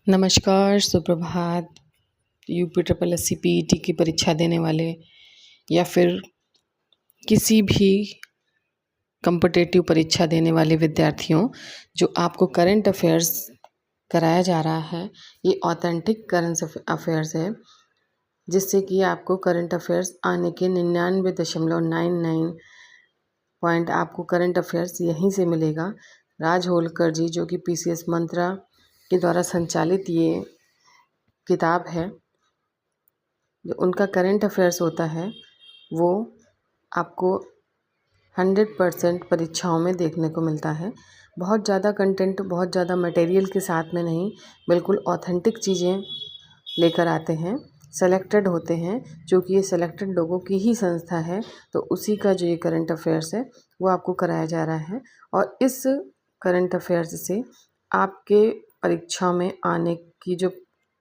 नमस्कार, सुप्रभात। UP triple S C PET की परीक्षा देने वाले या फिर किसी भी कॉम्पिटिटिव परीक्षा देने वाले विद्यार्थियों, जो आपको करंट अफेयर्स कराया जा रहा है, ये ऑथेंटिक करंट अफेयर्स है, जिससे कि आपको करंट अफेयर्स आने के 99.99 पॉइंट आपको करंट अफेयर्स यहीं से मिलेगा। राज होलकर जी, जो कि पीसीएस मंत्रा के द्वारा संचालित ये किताब है, जो उनका करंट अफेयर्स होता है वो आपको 100% परीक्षाओं में देखने को मिलता है। बहुत ज़्यादा कंटेंट, बहुत ज़्यादा मटेरियल के साथ में नहीं, बिल्कुल ऑथेंटिक चीज़ें लेकर आते हैं। सेलेक्टेड होते हैं, क्योंकि ये सेलेक्टेड लोगों की ही संस्था है, तो उसी का जो ये करंट अफेयर्स है वो आपको कराया जा रहा है। और इस करंट अफेयर्स से आपके परीक्षा में आने की जो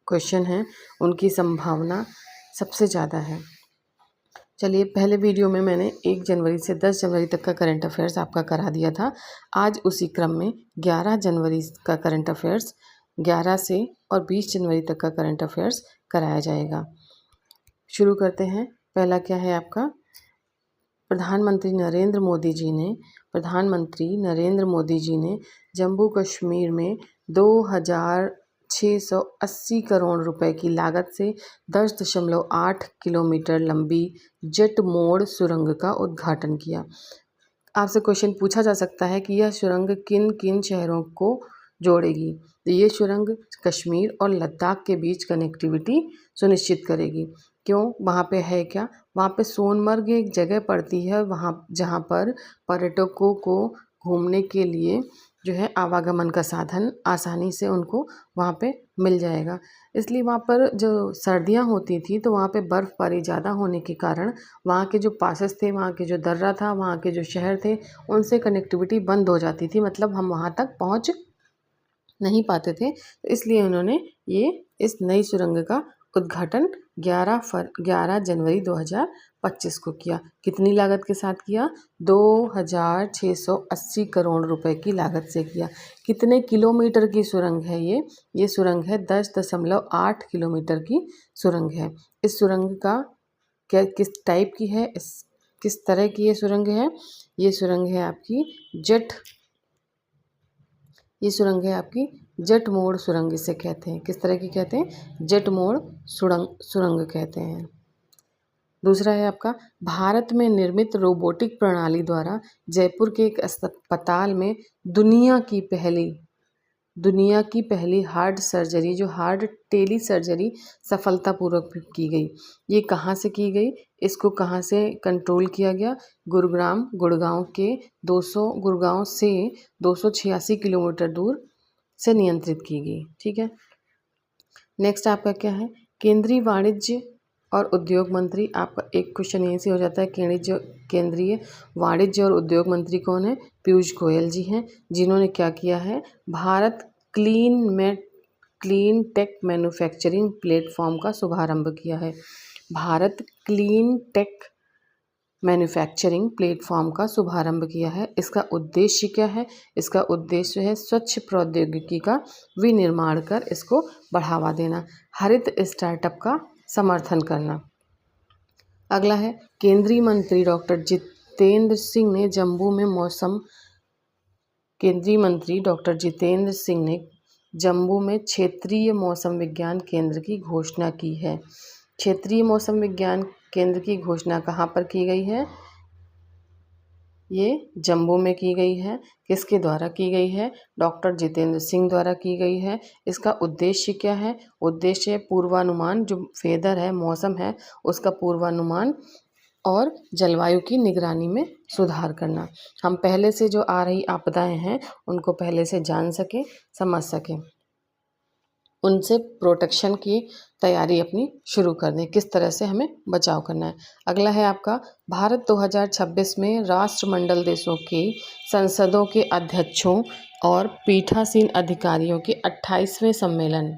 क्वेश्चन हैं उनकी संभावना सबसे ज़्यादा है। चलिए, पहले वीडियो में मैंने 1 जनवरी से 10 जनवरी तक का करंट अफेयर्स आपका करा दिया था। आज उसी क्रम में 11 जनवरी का करंट अफेयर्स, 11 से और 20 जनवरी तक का करंट अफेयर्स कराया जाएगा। शुरू करते हैं। पहला क्या है आपका, प्रधानमंत्री नरेंद्र मोदी जी ने जम्मू कश्मीर में 2680 करोड़ रुपए की लागत से 10.8 किलोमीटर लंबी जेट मोड़ सुरंग का उद्घाटन किया। आपसे क्वेश्चन पूछा जा सकता है कि यह सुरंग किन किन शहरों को जोड़ेगी। तो ये सुरंग कश्मीर और लद्दाख के बीच कनेक्टिविटी सुनिश्चित करेगी। क्यों, वहाँ पे है क्या, वहाँ पे सोनमर्ग एक जगह पड़ती है, वहाँ जहाँ पर पर्यटकों को घूमने के लिए जो है आवागमन का साधन आसानी से उनको वहाँ पे मिल जाएगा। इसलिए वहाँ पर जो सर्दियाँ होती थी तो वहाँ पे बर्फ़बारी ज़्यादा होने के कारण वहाँ के जो पासेस थे, वहाँ के जो दर्रा था, वहाँ के जो शहर थे, उनसे कनेक्टिविटी बंद हो जाती थी, मतलब हम वहाँ तक पहुँच नहीं पाते थे। तो इसलिए उन्होंने ये इस नई सुरंग का उद्घाटन 11 जनवरी 2025 को किया। कितनी लागत के साथ किया? 2680 करोड़ रुपए की लागत से किया। कितने किलोमीटर की सुरंग है ये सुरंग है 10.8 किलोमीटर की सुरंग है। इस सुरंग का क्या, किस टाइप की है, किस तरह की ये सुरंग है? ये सुरंग है आपकी जेट मोड़ सुरंग इसे कहते हैं। किस तरह की कहते हैं? जेट मोड़ सुरंग कहते हैं। दूसरा है आपका, भारत में निर्मित रोबोटिक प्रणाली द्वारा जयपुर के एक अस्पताल में दुनिया की पहली हार्ट सर्जरी, जो हार्ट टेली सर्जरी सफलतापूर्वक की गई। ये कहाँ से की गई? इसको कहाँ से कंट्रोल किया गया? गुड़गांव से 286 किलोमीटर दूर से नियंत्रित की गई। ठीक है। नेक्स्ट आपका क्या है, केंद्रीय वाणिज्य और उद्योग मंत्री। आपका एक क्वेश्चन यहीं से हो जाता है, केंद्रीय वाणिज्य और उद्योग मंत्री कौन है? पीयूष गोयल जी हैं, जिन्होंने क्या किया है, Bharat clean tech manufacturing platform का शुभारंभ किया है। Bharat clean tech manufacturing platform का शुभारंभ किया है। इसका उद्देश्य क्या है? इसका उद्देश्य है स्वच्छ प्रौद्योगिकी का विनिर्माण कर इसको बढ़ावा देना, हरित स्टार्टअप का समर्थन करना। अगला है, केंद्रीय मंत्री डॉक्टर जितेंद्र सिंह ने जम्मू में क्षेत्रीय मौसम विज्ञान केंद्र की घोषणा की है। क्षेत्रीय मौसम विज्ञान केंद्र की घोषणा कहाँ पर की गई है? ये जम्मू में की गई है। किसके द्वारा की गई है? डॉक्टर जितेंद्र सिंह द्वारा की गई है। इसका उद्देश्य क्या है? उद्देश्य पूर्वानुमान, जो वेदर है, मौसम है, उसका पूर्वानुमान और जलवायु की निगरानी में सुधार करना। हम पहले से जो आ रही आपदाएं हैं उनको पहले से जान सकें, समझ सकें, उनसे प्रोटेक्शन की तैयारी अपनी शुरू कर दें, किस तरह से हमें बचाव करना है। अगला है आपका, भारत 2026 में राष्ट्रमंडल देशों के संसदों के अध्यक्षों और पीठासीन अधिकारियों के 28वें सम्मेलन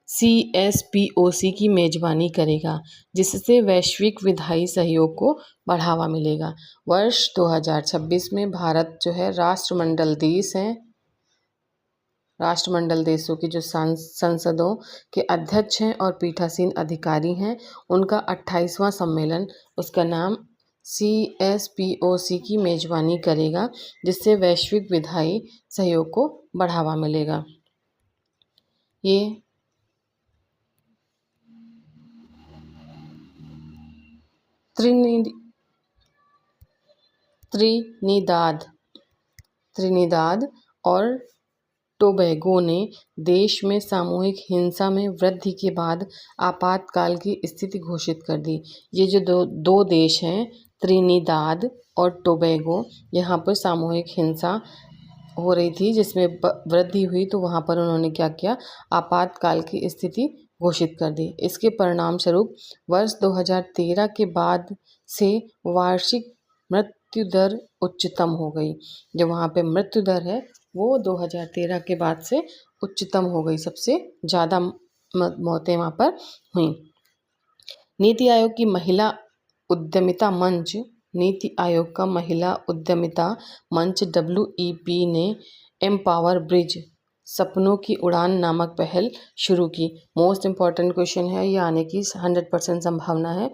CSPOC की मेजबानी करेगा, जिससे वैश्विक विधायी सहयोग को बढ़ावा मिलेगा। वर्ष 2026 में भारत जो है राष्ट्रमंडल देश है, राष्ट्रमंडल देशों की जो संसदों के अध्यक्ष हैं और पीठासीन अधिकारी हैं, उनका 28वां सम्मेलन, उसका नाम CSPOC की मेजबानी करेगा, जिससे वैश्विक विधायी सहयोग को बढ़ावा मिलेगा। ये त्रिनिदाद और टोबैगो ने देश में सामूहिक हिंसा में वृद्धि के बाद आपातकाल की स्थिति घोषित कर दी। ये जो दो देश हैं, त्रिनिदाद और टोबैगो, यहाँ पर सामूहिक हिंसा हो रही थी जिसमें वृद्धि हुई, तो वहाँ पर उन्होंने क्या किया, आपातकाल की स्थिति घोषित कर दी। इसके परिणाम स्वरूप वर्ष 2013 के बाद से वार्षिक मृत्यु दर उच्चतम हो गई। जो वहाँ पे मृत्यु दर है वो 2013 के बाद से उच्चतम हो गई, सबसे ज़्यादा मौतें वहाँ पर हुई। नीति आयोग की महिला उद्यमिता मंच, नीति आयोग का महिला उद्यमिता मंच WEP ने एम्पावर ब्रिज, सपनों की उड़ान नामक पहल शुरू की। मोस्ट इम्पॉर्टेंट क्वेश्चन है, ये आने की 100% संभावना है।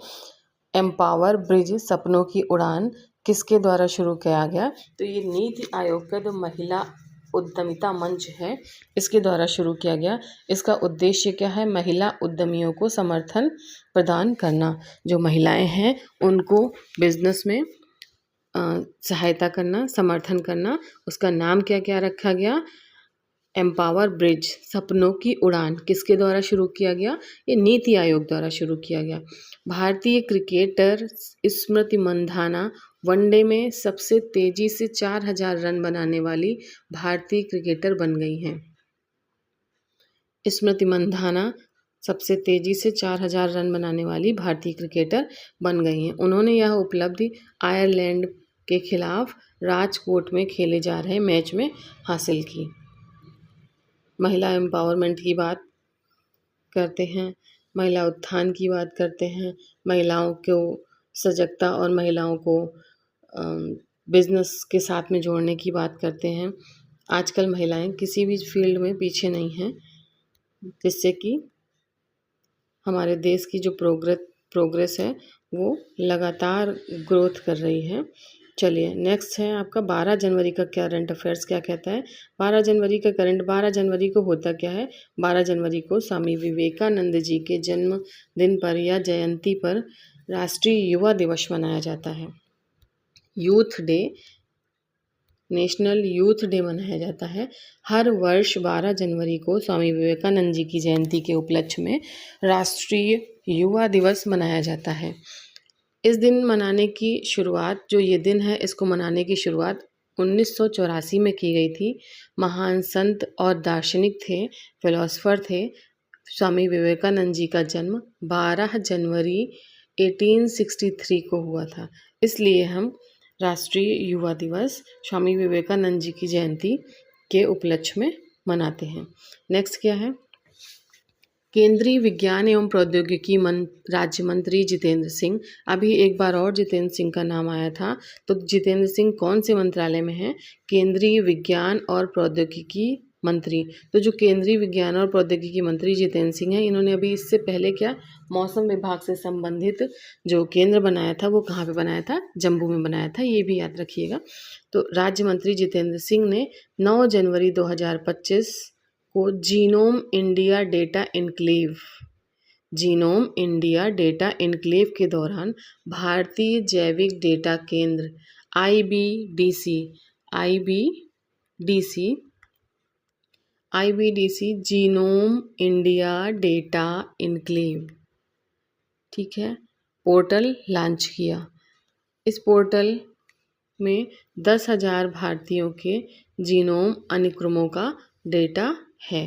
एम्पावर ब्रिज, सपनों की उड़ान किसके द्वारा शुरू किया गया? तो ये नीति आयोग का जो महिला उद्यमिता मंच है, इसके द्वारा शुरू किया गया। इसका उद्देश्य क्या है? महिला उद्यमियों को समर्थन प्रदान करना। जो महिलाएं हैं उनको बिजनेस में सहायता करना, समर्थन करना। उसका नाम क्या क्या रखा गया? एम्पावर ब्रिज, सपनों की उड़ान। किसके द्वारा शुरू किया गया? ये नीति आयोग द्वारा शुरू किया गया। भारतीय क्रिकेटर स्मृति मंधाना वनडे में सबसे तेजी से 4000 रन बनाने वाली भारतीय क्रिकेटर बन गई हैं। स्मृति मंधाना सबसे तेजी से 4000 रन बनाने वाली भारतीय क्रिकेटर बन गई हैं। उन्होंने यह उपलब्धि आयरलैंड के खिलाफ राजकोट में खेले जा रहे मैच में हासिल की। महिला एम्पावरमेंट की बात करते हैं, महिला उत्थान की बात करते हैं, महिलाओं को सजगता और महिलाओं को बिजनेस के साथ में जोड़ने की बात करते हैं। आजकल महिलाएं किसी भी फील्ड में पीछे नहीं हैं, जिससे कि हमारे देश की जो प्रोग्रेस है वो लगातार ग्रोथ कर रही है। चलिए नेक्स्ट है आपका 12 जनवरी का करंट अफेयर्स क्या कहता है। 12 जनवरी का करंट, 12 जनवरी को होता क्या है? 12 जनवरी को स्वामी विवेकानंद जी के जन्म दिन पर या जयंती पर राष्ट्रीय युवा दिवस मनाया जाता है। Youth day, national youth day मनाया जाता है। हर वर्ष 12 जनवरी को स्वामी विवेकानंद जी की जयंती के उपलक्ष्य में राष्ट्रीय युवा दिवस मनाया जाता है। इस दिन मनाने की शुरुआत, जो ये दिन है इसको मनाने की शुरुआत 1984 में की गई थी। महान संत और दार्शनिक थे, फिलोसफर थे। स्वामी विवेकानंद जी का जन्म 12 जनवरी 1863 को हुआ था, इसलिए हम राष्ट्रीय युवा दिवस स्वामी विवेकानंद जी की जयंती के उपलक्ष्य में मनाते हैं। नेक्स्ट क्या है? केंद्रीय विज्ञान एवं प्रौद्योगिकी राज्य मंत्री जितेंद्र सिंह, अभी एक बार और जितेंद्र सिंह का नाम आया था, तो जितेंद्र सिंह कौन से मंत्रालय में हैं? केंद्रीय विज्ञान और प्रौद्योगिकी मंत्री। तो जो केंद्रीय विज्ञान और प्रौद्योगिकी मंत्री जितेंद्र सिंह हैं, इन्होंने अभी इससे पहले क्या, मौसम विभाग से संबंधित जो केंद्र बनाया था वो कहाँ पे बनाया था? जम्मू में बनाया था, ये भी याद रखिएगा। तो राज्य मंत्री जितेंद्र सिंह ने 9 जनवरी 2025 को जीनोम इंडिया डेटा इनक्लेव के दौरान भारतीय जैविक डेटा केंद्र IBDC genome India data enclave, ठीक है, पोर्टल लॉन्च किया। इस पोर्टल में 10,000 भारतीयों के जीनोम अनुक्रमों का डेटा है।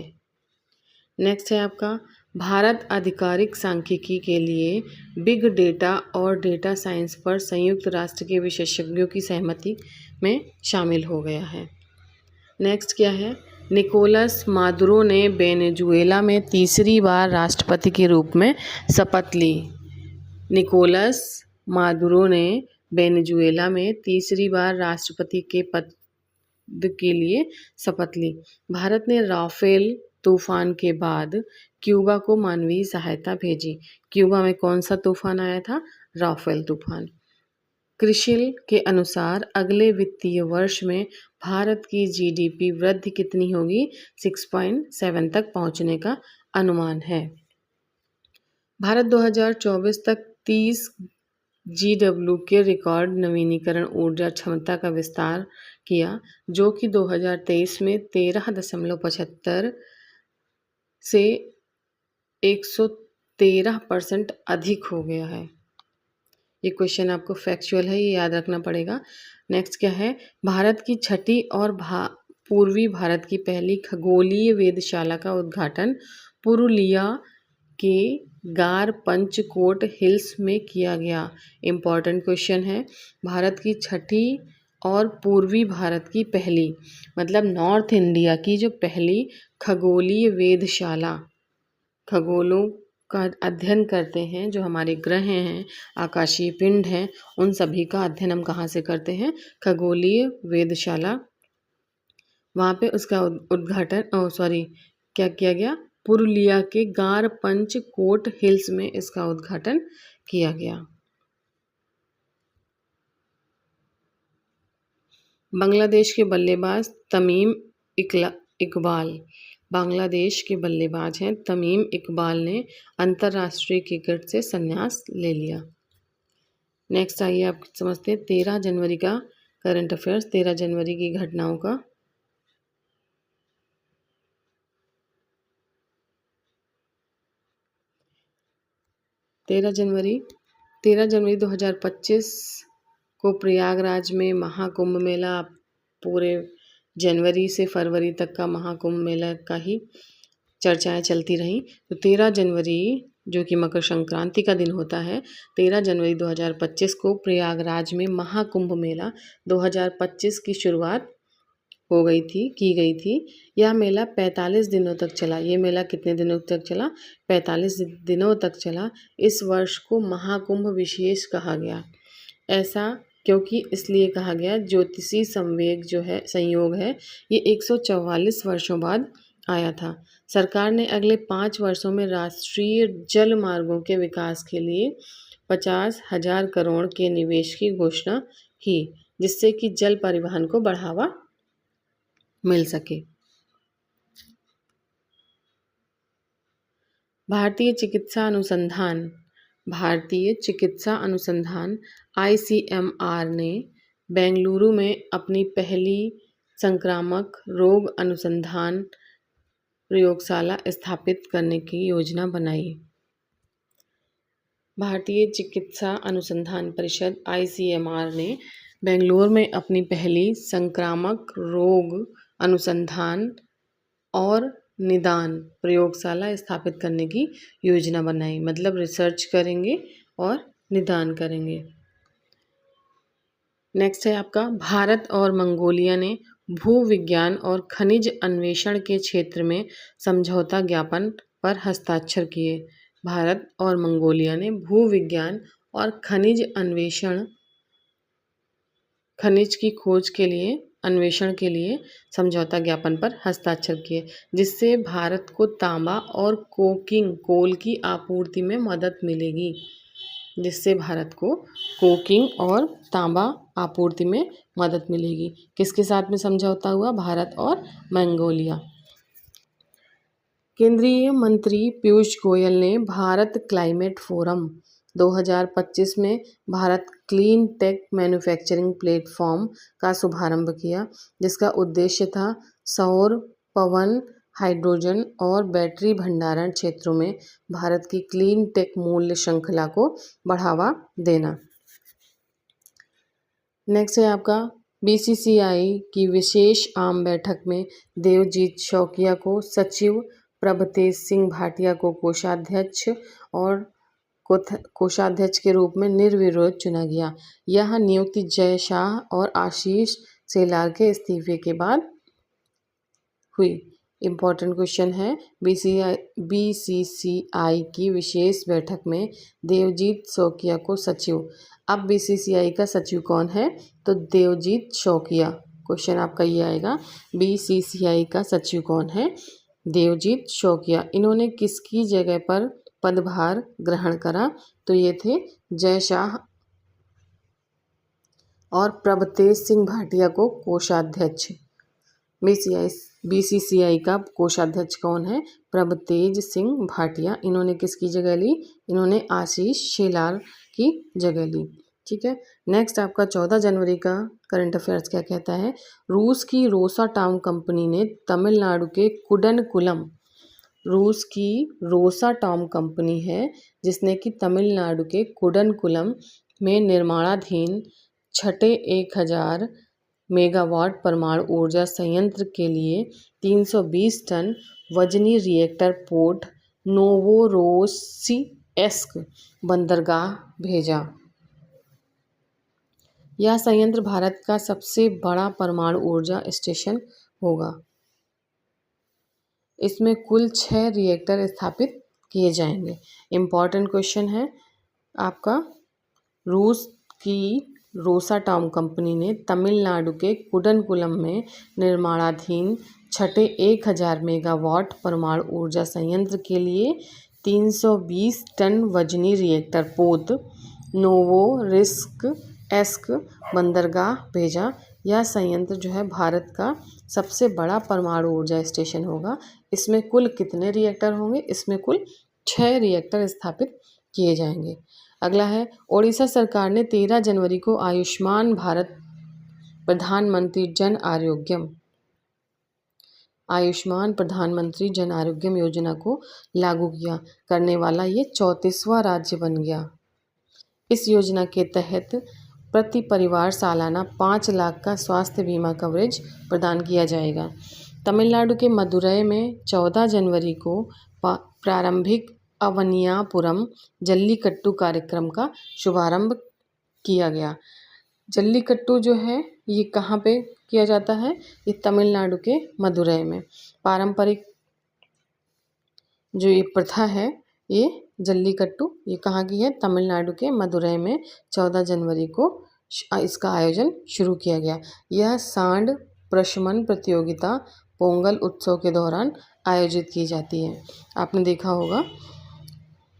नेक्स्ट है आपका भारत आधिकारिक सांख्यिकी के लिए बिग डेटा और डेटा साइंस पर संयुक्त राष्ट्र के विशेषज्ञों की सहमति में शामिल हो गया है। नेक्स्ट क्या है? निकोलस मादुरो ने वेनेजुएला में तीसरी बार राष्ट्रपति के रूप में शपथ ली। निकोलस मादुरो ने वेनेजुएला में तीसरी बार राष्ट्रपति के पद युद्ध के लिए शपथ ली। भारत ने राफेल तूफान के बाद क्यूबा को मानवीय सहायता भेजी। क्यूबा में कौन सा तूफान आया था? राफेल तूफान। क्रिसिल के अनुसार अगले वित्तीय वर्ष में भारत की जीडीपी वृद्धि कितनी होगी? 6.7 तक पहुंचने का अनुमान है। भारत 2024 तक 30 GW के रिकॉर्ड नवीनीकरण ऊर्जा क्षमता का विस्तार किया, जो कि 2023 में 13.75 से 113% अधिक हो गया है। ये क्वेश्चन आपको फैक्चुअल है, ये याद रखना पड़ेगा। नेक्स्ट क्या है? भारत की छठी और पूर्वी भारत की पहली खगोलीय वेधशाला का उद्घाटन पुरुलिया के गार पंचकोट हिल्स में किया गया। इम्पॉर्टेंट क्वेश्चन है। भारत की छठी और पूर्वी भारत की पहली, मतलब नॉर्थ इंडिया की जो पहली खगोलीय वेधशाला, खगोलों का अध्ययन करते हैं, जो हमारे ग्रह हैं, आकाशीय पिंड हैं, उन सभी का अध्ययन हम कहाँ से करते हैं? खगोलीय वेधशाला। वहाँ पे उसका उद्घाटन क्या किया गया? पुरुलिया के गार पंचकोट हिल्स में इसका उद्घाटन किया गया। बांग्लादेश के बल्लेबाज तमीम इकबाल, बांग्लादेश के बल्लेबाज हैं तमीम इकबाल ने अंतर्राष्ट्रीय क्रिकेट से संन्यास ले लिया। नेक्स्ट आइए आप समझते हैं 13 जनवरी का करंट अफेयर्स, 13 जनवरी की घटनाओं का। तेरह जनवरी 2025 को प्रयागराज में महाकुंभ मेला, पूरे जनवरी से फरवरी तक का महाकुंभ मेला का ही चर्चाएं चलती रहीं। तो 13 जनवरी जो कि मकर संक्रांति का दिन होता है, 13 जनवरी 2025 को प्रयागराज में महाकुंभ मेला 2025 की शुरुआत की गई थी। यह मेला 45 दिनों तक चला। ये मेला कितने दिनों तक चला? 45 दिनों तक चला। इस वर्ष को महाकुंभ विशेष कहा गया। ऐसा क्योंकि इसलिए कहा गया, ज्योतिषी संयोग है, ये 144 वर्षों बाद आया था। सरकार ने अगले 5 वर्षों में राष्ट्रीय जल मार्गों के विकास के लिए 50,000 करोड़ के निवेश की घोषणा की, जिससे कि जल परिवहन को बढ़ावा मिल सके। भारतीय चिकित्सा अनुसंधान ICMR ने बेंगलुरु में अपनी पहली संक्रामक रोग अनुसंधान प्रयोगशाला स्थापित करने की योजना बनाई। भारतीय चिकित्सा अनुसंधान परिषद ICMR ने बेंगलुरु में अपनी पहली संक्रामक रोग अनुसंधान और निदान प्रयोगशाला स्थापित करने की योजना बनाई। मतलब रिसर्च करेंगे और निदान करेंगे। नेक्स्ट है आपका, भारत और मंगोलिया ने भूविज्ञान और खनिज अन्वेषण के क्षेत्र में समझौता ज्ञापन पर हस्ताक्षर किए। भारत और मंगोलिया ने भूविज्ञान और खनिज की खोज के लिए, अन्वेषण के लिए समझौता ज्ञापन पर हस्ताक्षर किए, जिससे भारत को तांबा और कोल की आपूर्ति में मदद मिलेगी। जिससे भारत को कोकिंग और तांबा आपूर्ति में मदद मिलेगी। किसके साथ में समझौता हुआ? भारत और मंगोलिया। केंद्रीय मंत्री पीयूष गोयल ने भारत क्लाइमेट फोरम 2025 में Bharat clean tech manufacturing platform का शुभारंभ किया, जिसका उद्देश्य था सौर, पवन, हाइड्रोजन और बैटरी भंडारण क्षेत्रों में भारत की क्लीन टेक मूल्य श्रृंखला को बढ़ावा देना। नेक्स्ट है आपका, BCCI की विशेष आम बैठक में देवजीत शौकिया को सचिव, प्रभतेज सिंह भाटिया को कोषाध्यक्ष के रूप में निर्विरोध चुना गया। यह नियुक्ति जय शाह और आशीष सेलार के इस्तीफे के बाद हुई। इम्पॉर्टेंट क्वेश्चन है, BCCI की विशेष बैठक में देवजीत शौकिया को सचिव। अब BCCI का सचिव कौन है? तो देवजीत शौकिया क्वेश्चन आपका ये आएगा, बीसीसीआई का सचिव कौन है? देवजीत शौकिया। इन्होंने किसकी जगह पर पदभार ग्रहण करा? तो ये थे जय शाह और प्रभतेज सिंह भाटिया को कोषाध्यक्ष। बीसीसीआई का कोषाध्यक्ष कौन है? प्रभतेज सिंह भाटिया। इन्होंने किसकी जगह ली? इन्होंने आशीष शेलार की जगह ली। ठीक है। नेक्स्ट आपका 14 जनवरी का करंट अफेयर्स क्या कहता है? रूस की रोसाटॉम कंपनी ने तमिलनाडु के कुडनकुलम, रूस की रोसाटॉम कंपनी है जिसने कि तमिलनाडु के कुडनकुलम में निर्माणाधीन छठे 1000 मेगावाट परमाणु ऊर्जा संयंत्र के लिए 320 टन वजनी रिएक्टर पोर्ट नोवोरोसिस्क बंदरगाह भेजा। यह संयंत्र भारत का सबसे बड़ा परमाणु ऊर्जा स्टेशन होगा। इसमें कुल 6 रिएक्टर स्थापित किए जाएंगे। इम्पॉर्टेंट क्वेश्चन है आपका, रूस की रोसाटॉम कंपनी ने तमिलनाडु के कुडनकुलम में निर्माणाधीन छठे 1000 मेगावाट परमाणु ऊर्जा संयंत्र के लिए 320 टन वजनी रिएक्टर पोत नोवोरोसिस्क बंदरगाह भेजा। यह संयंत्र जो है भारत का सबसे बड़ा परमाणु ऊर्जा स्टेशन होगा। इसमें कुल कितने रिएक्टर होंगे? इसमें कुल 6 रिएक्टर स्थापित किए जाएंगे। अगला है, ओडिशा सरकार ने 13 जनवरी को आयुष्मान भारत प्रधानमंत्री जन आरोग्यम योजना को लागू किया करने वाला ये 34वां राज्य बन गया। इस योजना के तहत प्रति परिवार सालाना 5 लाख का स्वास्थ्य बीमा कवरेज प्रदान किया जाएगा। तमिलनाडु के मदुरै में 14 जनवरी को प्रारंभिक अवनियापुरम जल्लीकट्टू कार्यक्रम का शुभारंभ किया गया। जल्लीकट्टू जो है ये कहाँ पे किया जाता है? ये तमिलनाडु के मदुरै में। पारंपरिक जो ये प्रथा है, ये जल्लीकट्टू ये कहाँ की है? तमिलनाडु के मदुरै में 14 जनवरी को इसका आयोजन शुरू किया गया। यह सांड प्रशमन प्रतियोगिता पोंगल उत्सव के दौरान आयोजित की जाती है। आपने देखा होगा,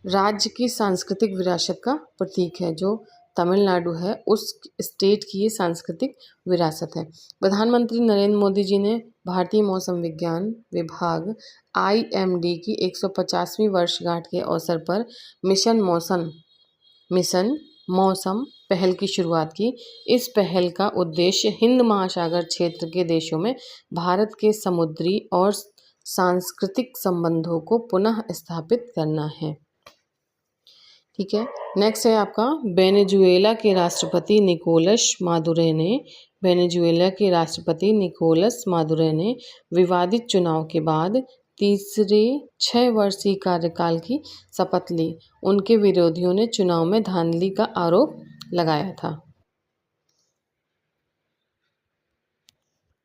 राज्य की सांस्कृतिक विरासत का प्रतीक है जो तमिलनाडु है, उस स्टेट की ये सांस्कृतिक विरासत है। प्रधानमंत्री नरेंद्र मोदी जी ने भारतीय मौसम विज्ञान विभाग IMD की 150वीं वर्षगांठ के अवसर पर मिशन मौसम पहल की शुरुआत की। इस पहल का उद्देश्य हिंद महासागर क्षेत्र के देशों में भारत के समुद्री और सांस्कृतिक संबंधों को पुनः स्थापित करना है। ठीक है। नेक्स्ट है आपका, वेनेजुएला के राष्ट्रपति निकोलस मादुरो ने विवादित चुनाव के बाद तीसरे 6 वर्षीय कार्यकाल की शपथ ली। उनके विरोधियों ने चुनाव में धांधली का आरोप लगाया था।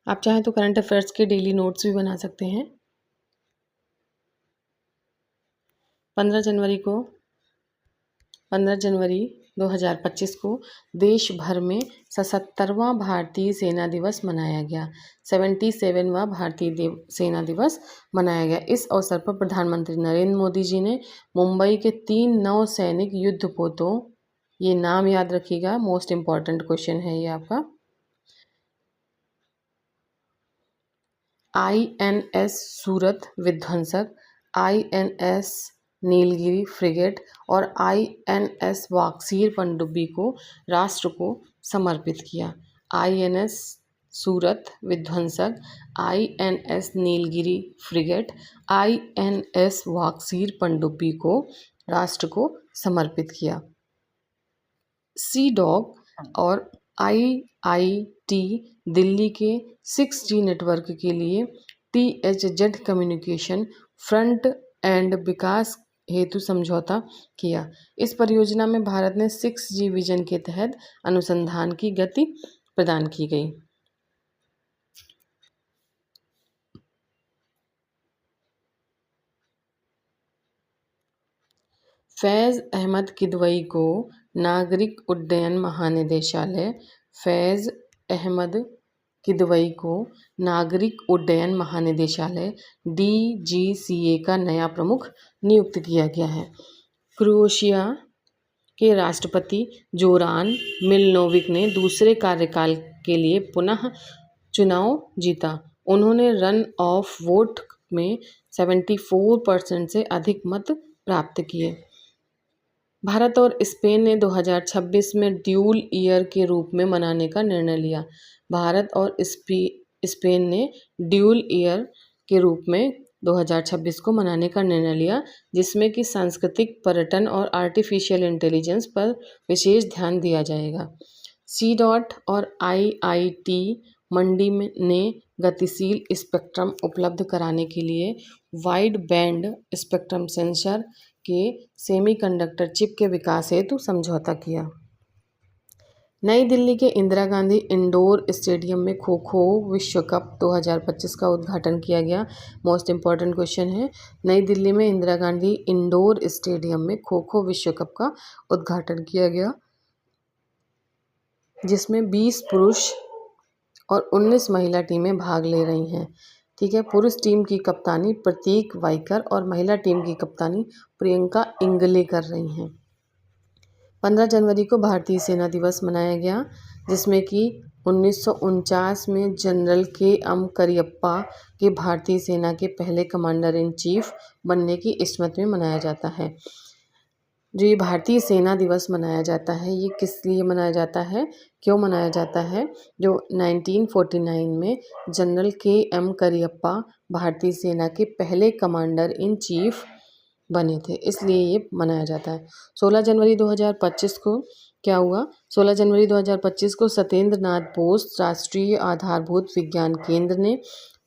आप चाहें तो करंट अफेयर्स के डेली नोट्स भी बना सकते हैं। 15 जनवरी 2025 को देश भर में 77वां भारतीय सेना दिवस मनाया गया। 77वां भारतीय सेना दिवस मनाया गया। इस अवसर पर प्रधानमंत्री नरेंद्र मोदी जी ने मुंबई के 3 नौसैनिक युद्धपोतों, ये नाम याद रखिएगा, मोस्ट इम्पॉर्टेंट क्वेश्चन है ये आपका, INS सूरत विध्वंसक, INS नीलगिरी फ्रिगेट और INS वाक्सीर पनडुब्बी को राष्ट्र को समर्पित किया। INS सूरत विध्वंसक, INS नीलगिरी फ्रिगेट, INS वाक्सीर पनडुब्बी को राष्ट्र को समर्पित किया। सी डॉग और IIT दिल्ली के 6G नेटवर्क के लिए THZ कम्युनिकेशन फ्रंट एंड विकास हेतु समझौता किया। इस परियोजना में भारत ने 6G विजन के तहत अनुसंधान की गति प्रदान की गई। फैज़ अहमद किदवई को नागरिक उड्डयन महानिदेशालय, फैज़ अहमद किदवई को नागरिक उड्डयन महानिदेशालय DGCA का नया प्रमुख नियुक्त किया गया है। क्रोएशिया के राष्ट्रपति जोरान मिलनोविक ने दूसरे कार्यकाल के लिए पुनः चुनाव जीता। उन्होंने रन ऑफ वोट में 74% से अधिक मत प्राप्त किए। भारत और स्पेन ने 2026 में ड्यूल ईयर के रूप में मनाने का निर्णय लिया। भारत और स्पेन ने ड्यूल ईयर के रूप में 2026 को मनाने का निर्णय लिया, जिसमें कि सांस्कृतिक पर्यटन और आर्टिफिशियल इंटेलिजेंस पर विशेष ध्यान दिया जाएगा। CDOT और IIT मंडी ने गतिशील स्पेक्ट्रम उपलब्ध कराने के लिए वाइड बैंड स्पेक्ट्रम सेंसर के सेमीकंडक्टर चिप के विकास हेतु समझौता किया। नई दिल्ली के इंदिरा गांधी इंडोर स्टेडियम में खो खो विश्व कप 2025 का उद्घाटन किया गया। मोस्ट इम्पॉर्टेंट क्वेश्चन है, नई दिल्ली में इंदिरा गांधी इंडोर स्टेडियम में खो खो विश्व कप का उद्घाटन किया गया, जिसमें 20 पुरुष और 19 महिला टीमें भाग ले रही हैं। ठीक है, पुरुष टीम की कप्तानी प्रतीक वाइकर और महिला टीम की कप्तानी प्रियंका इंगले कर रही हैं। 15 जनवरी को भारतीय सेना दिवस मनाया गया, जिसमें कि 1949 में जनरल KM करियप्पा के भारतीय सेना के पहले कमांडर इन चीफ बनने की स्मृति में मनाया जाता है। जो ये भारतीय सेना दिवस मनाया जाता है, ये किस लिए मनाया जाता है, क्यों मनाया जाता है? जो 1949 में जनरल KM करियप्पा भारतीय सेना के पहले कमांडर इन चीफ बने थे, इसलिए ये मनाया जाता है। 16 जनवरी 2025 को क्या हुआ? 16 जनवरी 2025 को सत्येंद्र नाथ बोस राष्ट्रीय आधारभूत विज्ञान केंद्र ने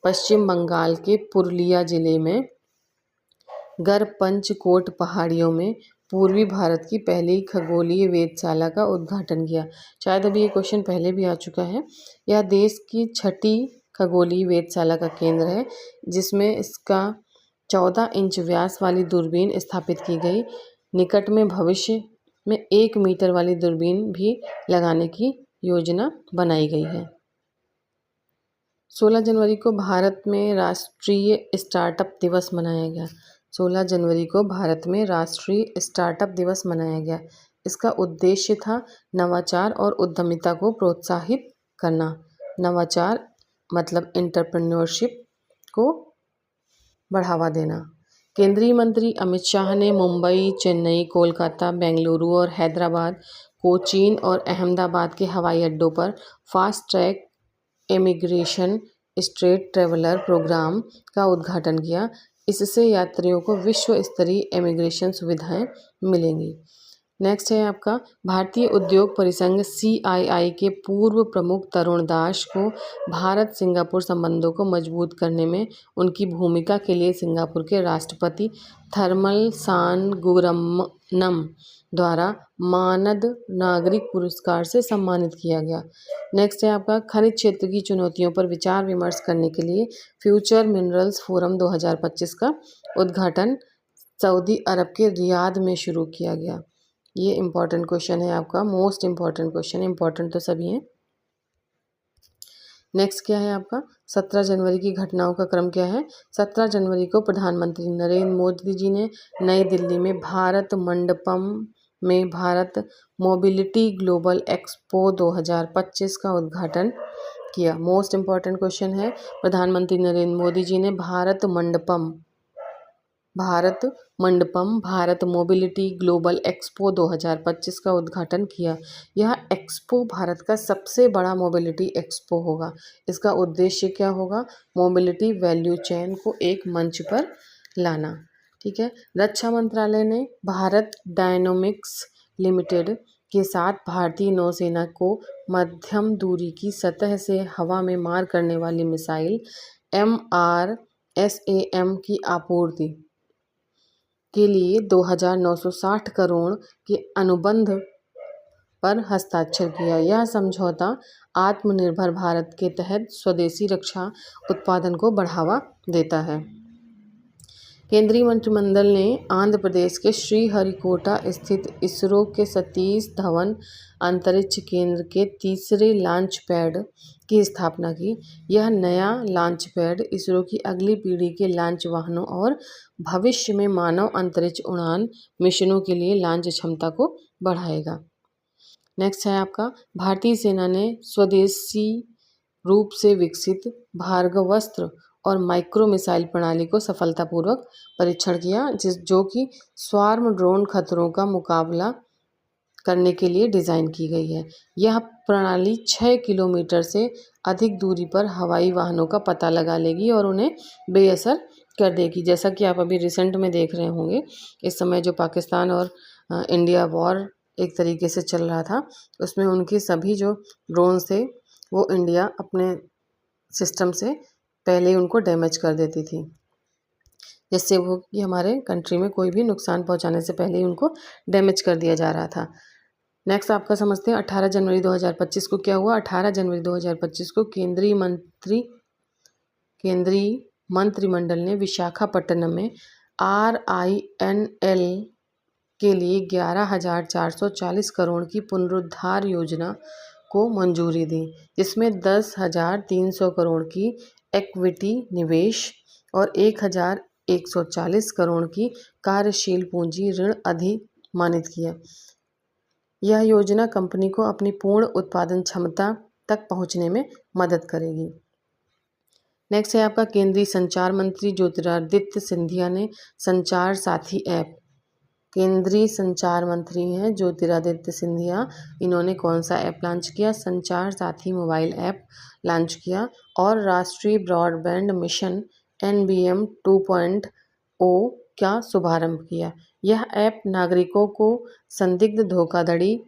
पश्चिम बंगाल के पुरुलिया जिले में गरपंचकोट पहाड़ियों में पूर्वी भारत की पहली खगोलीय वेधशाला का उद्घाटन किया। शायद अभी ये क्वेश्चन पहले भी आ चुका है। यह देश की 6ठी खगोलीय वेधशाला का केंद्र है, जिसमें इसका 14 इंच व्यास वाली दूरबीन स्थापित की गई। निकट में भविष्य में 1 मीटर वाली दूरबीन भी लगाने की योजना बनाई गई है। 16 जनवरी को भारत में राष्ट्रीय स्टार्टअप दिवस मनाया गया। 16 जनवरी को भारत में राष्ट्रीय स्टार्टअप दिवस मनाया गया। इसका उद्देश्य था नवाचार और उद्यमिता को प्रोत्साहित करना। नवाचार मतलब एंटरप्रेन्योरशिप को बढ़ावा देना। केंद्रीय मंत्री अमित शाह ने मुंबई, चेन्नई, कोलकाता, बेंगलुरु और हैदराबाद, कोचीन और अहमदाबाद के हवाई अड्डों पर fast track immigration straight traveller programme का उद्घाटन किया। इससे यात्रियों को विश्व स्तरीय इमिग्रेशन सुविधाएं मिलेंगी। नेक्स्ट है आपका, भारतीय उद्योग परिसंघ CII के पूर्व प्रमुख तरुण दास को भारत सिंगापुर संबंधों को मजबूत करने में उनकी भूमिका के लिए सिंगापुर के राष्ट्रपति थर्मल शानमुगारत्नम द्वारा मानद नागरिक पुरस्कार से सम्मानित किया गया। नेक्स्ट है आपका, खनिज क्षेत्र की चुनौतियों पर विचार विमर्श करने के लिए फ्यूचर मिनरल्स फोरम 2025 का उद्घाटन सऊदी अरब के रियाद में शुरू किया गया। ये इम्पॉर्टेंट क्वेश्चन है आपका, मोस्ट इम्पॉर्टेंट क्वेश्चन, इम्पॉर्टेंट तो सभी हैं। नेक्स्ट क्या है आपका, 17 जनवरी की घटनाओं का क्रम क्या है? 17 जनवरी को प्रधानमंत्री नरेंद्र मोदी जी ने नई दिल्ली में भारत मंडपम में भारत मोबिलिटी ग्लोबल एक्सपो 2025 का उद्घाटन किया। मोस्ट इम्पॉर्टेंट क्वेश्चन है, प्रधानमंत्री नरेंद्र मोदी जी ने Bharat Mandapam Bharat mobility global expo 2025 का उद्घाटन किया। यह एक्सपो भारत का सबसे बड़ा मोबिलिटी एक्सपो होगा। इसका उद्देश्य क्या होगा? मोबिलिटी वैल्यू चेन को एक मंच पर लाना। ठीक है, रक्षा मंत्रालय ने भारत डायनामिक्स लिमिटेड के साथ भारतीय नौसेना को मध्यम दूरी की सतह से हवा में मार करने वाली मिसाइल MRSAM की आपूर्ति के लिए 2,960 करोड़ के अनुबंध पर हस्ताक्षर किया। यह समझौता आत्मनिर्भर भारत के तहत स्वदेशी रक्षा उत्पादन को बढ़ावा देता है। केंद्रीय मंत्रिमंडल ने आंध्र प्रदेश के श्रीहरिकोटा स्थित इसरो के सतीश धवन अंतरिक्ष केंद्र के तीसरे लॉन्च पैड की स्थापना की। यह नया लॉन्च पैड इसरो की अगली पीढ़ी के लॉन्च वाहनों और भविष्य में मानव अंतरिक्ष उड़ान मिशनों के लिए लॉन्च क्षमता को बढ़ाएगा। नेक्स्ट है आपका, भारतीय सेना ने स्वदेशी रूप से विकसित भार्गवस्त्र और माइक्रो मिसाइल प्रणाली को सफलतापूर्वक परीक्षण किया, जो कि स्वार्म ड्रोन खतरों का मुकाबला करने के लिए डिज़ाइन की गई है। यह प्रणाली 6 किलोमीटर से अधिक दूरी पर हवाई वाहनों का पता लगा लेगी और उन्हें बेअसर कर देगी। जैसा कि आप अभी रिसेंट में देख रहे होंगे, इस समय जो पाकिस्तान और इंडिया वॉर एक तरीके से चल रहा था, उसमें उनके सभी जो ड्रोन्स थे वो इंडिया अपने सिस्टम से पहले ही उनको डैमेज कर देती थी, जिससे वो कि हमारे कंट्री में कोई भी नुकसान पहुंचाने से पहले ही उनको डैमेज कर दिया जा रहा था। नेक्स्ट आपका समझते हैं 18 जनवरी 2025 को क्या हुआ। 18 जनवरी 2025 को केंद्रीय मंत्रिमंडल ने विशाखापट्टनम में RINL के लिए 11,440 करोड़ की पुनरुद्धार योजना को मंजूरी दी, जिसमें 10,300 करोड़ की इक्विटी निवेश और 1,140 करोड़ की कार्यशील पूंजी ऋण अधिमानित किया। यह योजना कंपनी को अपनी पूर्ण उत्पादन क्षमता तक पहुंचने में मदद करेगी। नेक्स्ट है आपका, केंद्रीय संचार मंत्री ज्योतिरादित्य सिंधिया ने संचार साथी ऐप, केंद्रीय संचार मंत्री हैं ज्योतिरादित्य सिंधिया, इन्होंने कौन सा ऐप लॉन्च किया? संचार साथी मोबाइल ऐप लॉन्च किया और राष्ट्रीय ब्रॉडबैंड मिशन NBM 2.0 का शुभारंभ किया। यह ऐप नागरिकों को संदिग्ध धोखाधड़ी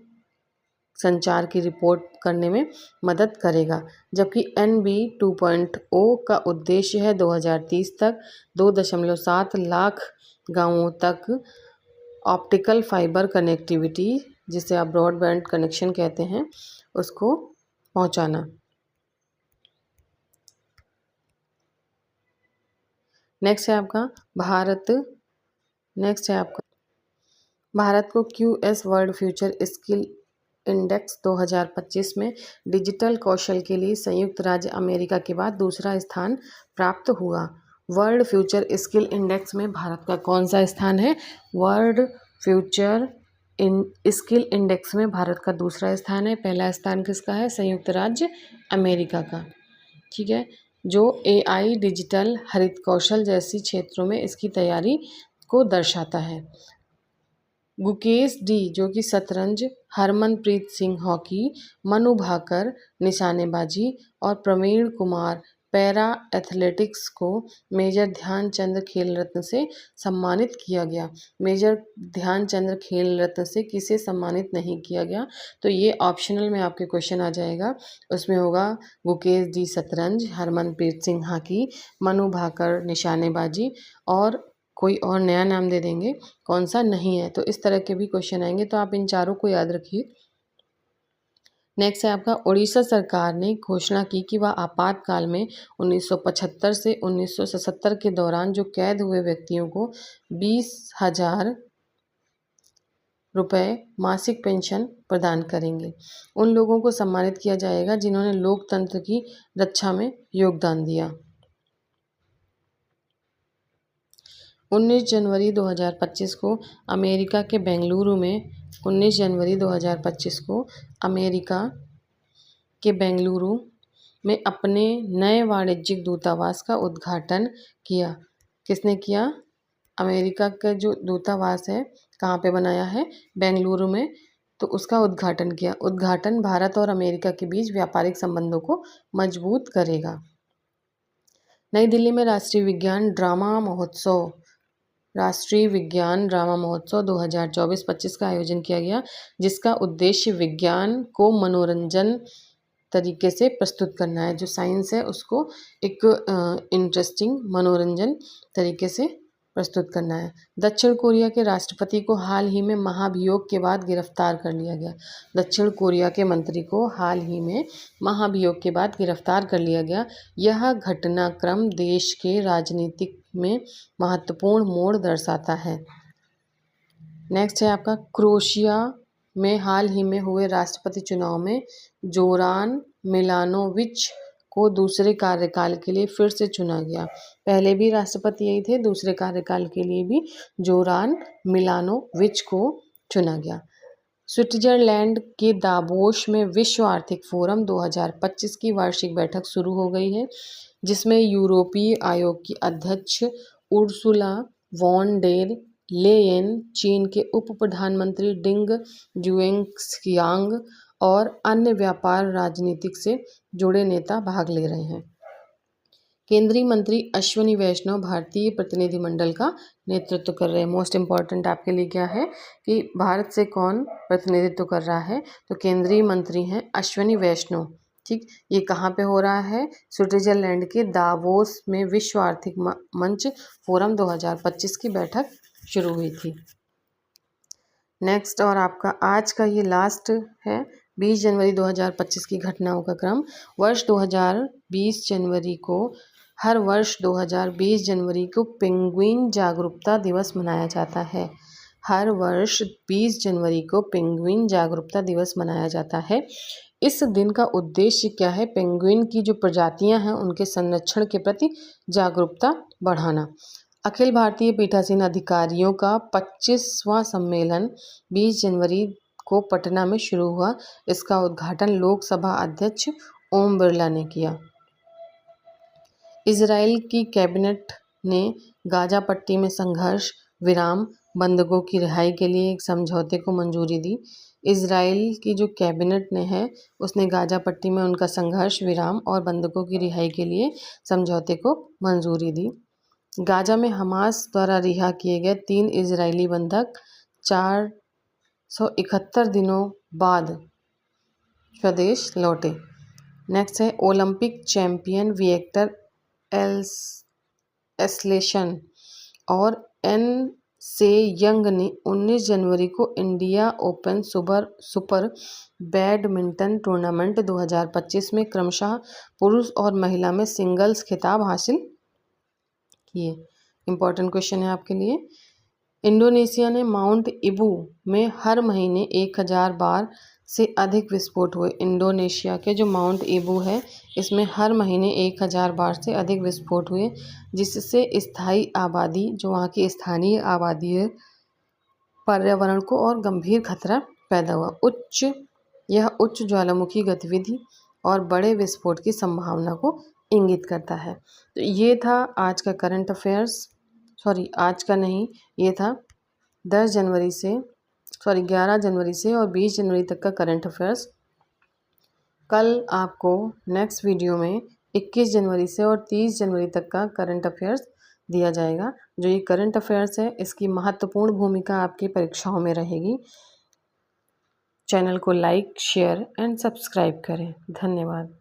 संचार की रिपोर्ट करने में मदद करेगा, जबकि NB 2.0 का उद्देश्य है 2030 तक 2.7 लाख गांवों तक ऑप्टिकल फाइबर कनेक्टिविटी, जिसे आप ब्रॉडबैंड कनेक्शन कहते हैं, उसको पहुंचाना। नेक्स्ट है आपका भारत को QS world future skill index 2025 में डिजिटल कौशल के लिए संयुक्त राज्य अमेरिका के बाद दूसरा स्थान प्राप्त हुआ। वर्ल्ड फ्यूचर स्किल इंडेक्स में भारत का कौन सा स्थान है? वर्ल्ड फ्यूचर स्किल इंडेक्स में भारत का दूसरा स्थान है। पहला स्थान किसका है? संयुक्त राज्य अमेरिका का। ठीक है, जो AI, डिजिटल, हरित कौशल जैसी क्षेत्रों में इसकी तैयारी को दर्शाता है। गुकेश डी जो कि शतरंज, हरमनप्रीत सिंह हॉकी, मनु भाकर निशानेबाजी और प्रवीण कुमार पैरा एथलेटिक्स को मेजर ध्यानचंद खेल रत्न से सम्मानित किया गया। मेजर ध्यानचंद खेल रत्न से किसे सम्मानित नहीं किया गया? तो ये ऑप्शनल में आपके क्वेश्चन आ जाएगा। उसमें होगा गुकेश डी शतरंज, हरमनप्रीत सिंह हॉकी, मनु भाकर निशानेबाजी और कोई और नया नाम दे देंगे कौन सा नहीं है। तो इस तरह के भी क्वेश्चन आएंगे, तो आप इन चारों को याद रखिए। नेक्स्ट है आपका, उड़ीसा सरकार ने घोषणा की कि वह आपातकाल में 1975 से 1977 के दौरान जो कैद हुए व्यक्तियों को 20,000 रुपये मासिक पेंशन प्रदान करेंगे। उन लोगों को सम्मानित किया जाएगा जिन्होंने लोकतंत्र की रक्षा में योगदान दिया। 19 जनवरी 2025 को अमेरिका के बेंगलुरु में 19 जनवरी 2025 को अमेरिका के बेंगलुरु में अपने नए वाणिज्यिक दूतावास का उद्घाटन किया। किसने किया? अमेरिका का जो दूतावास है कहाँ पे बनाया है? बेंगलुरु में। तो उसका उद्घाटन किया। उद्घाटन भारत और अमेरिका के बीच व्यापारिक संबंधों को मजबूत करेगा। नई दिल्ली में राष्ट्रीय विज्ञान ड्रामा महोत्सव 2024-25 का आयोजन किया गया, जिसका उद्देश्य विज्ञान को मनोरंजन तरीके से प्रस्तुत करना है। जो साइंस है उसको एक इंटरेस्टिंग मनोरंजन तरीके से प्रस्तुत करना है। दक्षिण कोरिया के राष्ट्रपति को हाल ही में महाभियोग के बाद गिरफ्तार कर लिया गया। दक्षिण कोरिया के मंत्री को हाल ही में महाभियोग के बाद गिरफ्तार कर लिया गया। यह घटनाक्रम देश के राजनीतिक में महत्वपूर्ण मोड़ दर्शाता है। नेक्स्ट है आपका, क्रोएशिया में हाल ही में हुए राष्ट्रपति चुनाव में जोरान मिलानोविच को दूसरे कार्यकाल के लिए फिर से चुना गया। पहले भी राष्ट्रपति यही थे, दूसरे कार्यकाल के लिए भी जोरान मिलानोविच को चुना गया। स्विट्जरलैंड के दावोस में विश्व आर्थिक फोरम 2025 की वार्षिक बैठक शुरू हो गई है, जिसमें यूरोपीय आयोग की अध्यक्ष उर्सुला वॉन डेर लेयेन, चीन के उप प्रधानमंत्री डिंग जुएंगसियांग और अन्य व्यापार राजनीतिक से जुड़े नेता भाग ले रहे हैं। केंद्रीय मंत्री अश्विनी वैष्णव भारतीय प्रतिनिधिमंडल का नेतृत्व कर रहे हैं। मोस्ट इम्पॉर्टेंट आपके लिए क्या है कि भारत से कौन प्रतिनिधित्व कर रहा है, तो केंद्रीय मंत्री हैं अश्विनी वैष्णव। ठीक, ये कहाँ पे हो रहा है? स्विट्जरलैंड के दावोस में विश्व आर्थिक मंच फोरम 2025 की बैठक शुरू हुई थी। नेक्स्ट और आपका आज का ये लास्ट है 20 जनवरी 2025 की घटनाओं का क्रम। वर्ष 2020 जनवरी को हर वर्ष 2020 जनवरी को पेंगुइन जागरूकता दिवस मनाया जाता है। हर वर्ष 20 जनवरी को पेंगुइन जागरूकता दिवस मनाया जाता है। इस दिन का उद्देश्य क्या है? पेंगुइन की जो प्रजातियां हैं उनके संरक्षण के प्रति जागरूकता बढ़ाना। अखिल भारतीय पीठासीन अधिकारियों का 25वां सम्मेलन 20 जनवरी को पटना में शुरू हुआ। इसका उद्घाटन लोकसभा अध्यक्ष ओम बिरला ने किया। इजराइल की कैबिनेट ने गाजा पट्टी में संघर्ष विराम बंधकों की रिहाई के लिए एक समझौते को मंजूरी दी। इजराइल की जो कैबिनेट ने है उसने गाजा पट्टी में उनका संघर्ष विराम और बंधकों की रिहाई के लिए समझौते को मंजूरी दी। गाजा में हमास द्वारा रिहा किए गए 3 इजरायली बंधक 471 दिनों बाद स्वदेश लौटे। नेक्स्ट है ओलंपिक चैंपियन विक्टर एस्लेशन और एन से यंग ने 19 जनवरी को India open super badminton tournament 2025 में क्रमशः पुरुष और महिला में सिंगल्स खिताब हासिल किए। इंपॉर्टेंट क्वेश्चन है आपके लिए। इंडोनेशिया ने माउंट इबू में हर महीने 1000 बार से अधिक विस्फोट हुए। इंडोनेशिया के जो माउंट इबू है इसमें हर महीने 1000 बार से अधिक विस्फोट हुए, जिससे स्थायी आबादी, जो वहाँ की स्थानीय आबादी है, पर्यावरण को और गंभीर खतरा पैदा हुआ। यह उच्च ज्वालामुखी गतिविधि और बड़े विस्फोट की संभावना को इंगित करता है। तो ये था आज का करंट अफेयर्स, आज का नहीं, ये था 11 जनवरी से और 20 जनवरी तक का करंट अफेयर्स। कल आपको नेक्स्ट वीडियो में 21 जनवरी से और 30 जनवरी तक का करंट अफेयर्स दिया जाएगा। जो ये करंट अफेयर्स है इसकी महत्वपूर्ण भूमिका आपकी परीक्षाओं में रहेगी। चैनल को लाइक, शेयर एंड सब्सक्राइब करें। धन्यवाद।